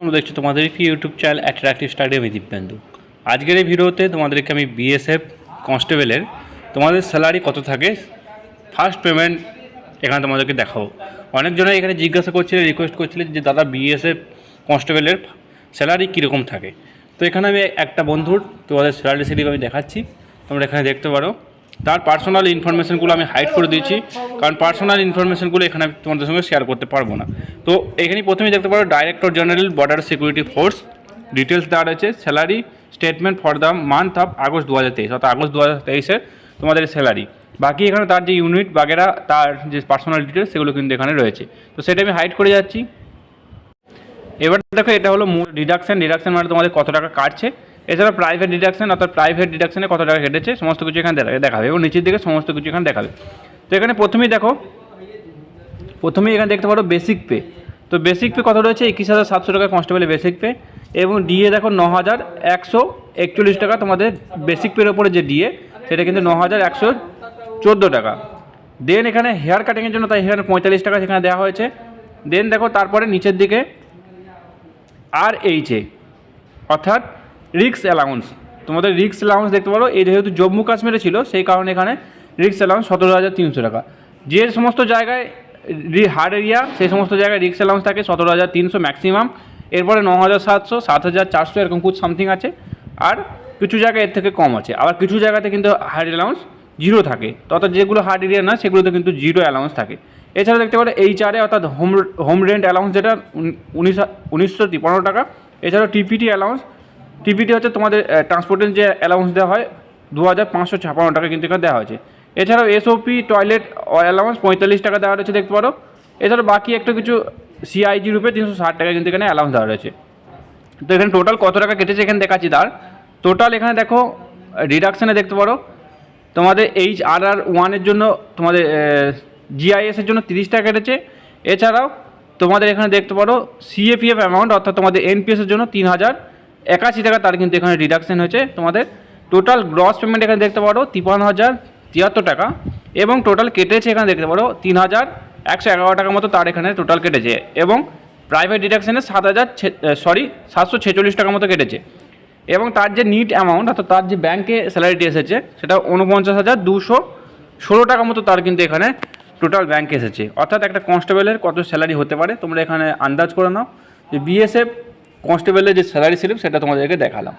তোমরা দেখছো তোমাদের ইউটিউব চ্যানেল অ্যাট্রাকটিভ স্টাডি আমি দিব্যেন্দু। আজকের এই ভিডিওতে তোমাদেরকে আমি বিএসএফ কনস্টেবলের তোমাদের স্যালারি কত থাকে ফার্স্ট পেমেন্ট এখানে তোমাদেরকে দেখাবো। অনেকজনে এখানে জিজ্ঞাসা করছিলে, রিকোয়েস্ট করছিলে যে দাদা বিএসএফ কনস্টেবলের স্যালারি কীরকম থাকে। তো এখানে আমি একটা বন্ধুর তোমাদের স্যালারি স্লিপ আমি দেখাচ্ছি, তোমরা এখানে দেখতে পারো। তার পার্সোনাল ইনফরমেশনগুলো আমি হাইড করে দিয়েছি, কারণ পার্সোনাল ইনফরমেশনগুলো এখানে আমি তোমাদের সঙ্গে শেয়ার করতে পারবো না। তো এখানে প্রথমেই দেখতে পারো director general border security force details দেওয়া রয়েছে। Salary statement for the month of August 2023, অর্থাৎ আগস্ট 2023-এর তোমাদের স্যালারি। বাকি এখানে তার যে ইউনিট বাগেরা, তার যে পার্সোনাল ডিটেলস সেগুলো কিন্তু এখানে রয়েছে। তো সেটা আমি হাইড করে যাচ্ছি। এবার দেখো, এটা হলো মূল ডিডাকশান মানে তোমাদের কত টাকা কাটছে। এছাড়া প্রাইভেট ডিডাকশান, অর্থাৎ প্রাইভেট ডিডাকশানে কত টাকা কেটেছে সমস্ত কিছু এখানে দেখাবে, এবং নিচের দিকে সমস্ত কিছু এখানে দেখাবে। তো এখানে প্রথমেই দেখতে পারো বেসিক পে। তো বেসিক পে কত রয়েছে? 21,700 টাকা কনস্টেবলের বেসিক পে, এবং ডিএ দেখো 9,141 টাকা। তোমাদের বেসিক পের ওপরে যে ডিএ সেটা কিন্তু 9,114 টাকা। দেন এখানে হেয়ার কাটিংয়ের জন্য তাই এখানে 45 টাকা সেখানে দেওয়া হয়েছে। দেন দেখো তারপরে নিচের দিকে RHA অর্থাৎ রিক্স অ্যালাউন্স। তোমাদের রিক্স অ্যালাউন্স দেখতে পারো, এই যেহেতু জম্মু কাশ্মীরে ছিল সেই কারণে এখানে রিক্স অ্যালাউন্স 17,300 টাকা। যে সমস্ত জায়গায় হার্ড এরিয়া সেই সমস্ত জায়গায় রিক্স অ্যালাউন্স থাকে 17,300 ম্যাক্সিমাম। এরপরে 9,700, 7,400 এরকম কুছ সামথিং আছে, আর কিছু জায়গায় এর থেকে কম আছে। আবার কিছু জায়গাতে কিন্তু হার্ড অ্যালাউন্স জিরো থাকে, অর্থাৎ যেগুলো হার্ড এরিয়া না সেগুলোতে কিন্তু জিরো অ্যালাউন্স থাকে। এছাড়া দেখতে পারো HRA অর্থাৎ হোম রেন্ট অ্যালাউন্স, যেটা 1953 টাকা। এছাড়াও টিপিটি অ্যালাউন্স, টিপিটি হচ্ছে তোমাদের ট্রান্সপোর্টের যে অ্যালাউন্স দেওয়া হয় 2,556 টাকা কিন্তু এখানে দেওয়া হয়েছে। এছাড়াও এসওপি টয়লেট অ্যালাউন্স 45 টাকা দেওয়া রয়েছে দেখতে পারো। এছাড়াও বাকি একটা কিছু CIG রূপে 360 টাকা কিন্তু এখানে অ্যালাউন্স দেওয়া রয়েছে। তো এখানে টোটাল কত টাকা কেটেছে এখানে দেখাচ্ছি। তার টোটাল এখানে দেখো ডিডাকশানে দেখতে পারো তোমাদের HRR1-এর জন্য তোমাদের GIS-এর জন্য 30 টাকা কেটেছে। এছাড়াও তোমাদের এখানে দেখতে পারো CAPF অ্যামাউন্ট অর্থাৎ তোমাদের NPS-এর জন্য 3,081 টাকা তার কিন্তু এখানে ডিডাকশান হয়েছে। তোমাদের টোটাল গ্রস পেমেন্ট এখানে দেখতে পারো 53,073 টাকা, এবং টোটাল কেটেছে এখানে দেখতে পারো 3,111 টাকা মতো তার এখানে টোটাল কেটেছে, এবং প্রাইভেট ডিডাকশানে 746 টাকা মতো কেটেছে। এবং তার যে নিট অ্যামাউন্ট অর্থাৎ তার যে ব্যাংকে স্যালারিটি এসেছে সেটা 49,216 টাকা মতো তার কিন্তু এখানে টোটাল ব্যাংকে এসেছে। অর্থাৎ একটা কনস্টেবলের কত স্যালারি হতে পারে তোমরা এখানে আন্দাজ করে নাও। যে বিএসএফ কনস্টেবলের যে স্যালারি স্লিপ সেটা তোমাদেরকে দেখালাম।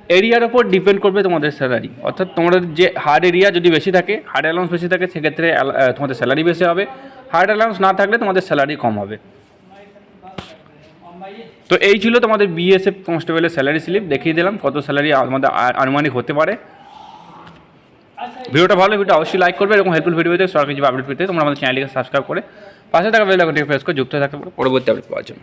এরিয়ার ওপর ডিপেন্ড করবে তোমাদের স্যালারি, অর্থাৎ তোমাদের যে হার্ড এরিয়া যদি বেশি থাকে, হার্ড অ্যালাউন্স বেশি থাকে, সেক্ষেত্রে তোমাদের স্যালারি বেশি হবে। হার্ড অ্যালাউন্স না থাকলে তোমাদের স্যালারি কম হবে। তো এই ছিল তোমাদের বিএসএফ কনস্টেবলের স্যালারি স্লিপ, দেখিয়ে দিলাম কত স্যালারি আমাদের আনুমানিক হতে পারে। ভিডিওটা ভালো, ভিডিওটা অবশ্যই লাইক করবে, এবং হেল্পফুল ভিডিও পেতে সরকারি আপডেট পেতে তোমরা আমাদের চ্যানেলকে সাবস্ক্রাইব করে পাশে থাকা বেল আইকনটি প্রেস করে যুক্ত থাকতে পারো পরবর্তী আপডেট পাওয়ার জন্য।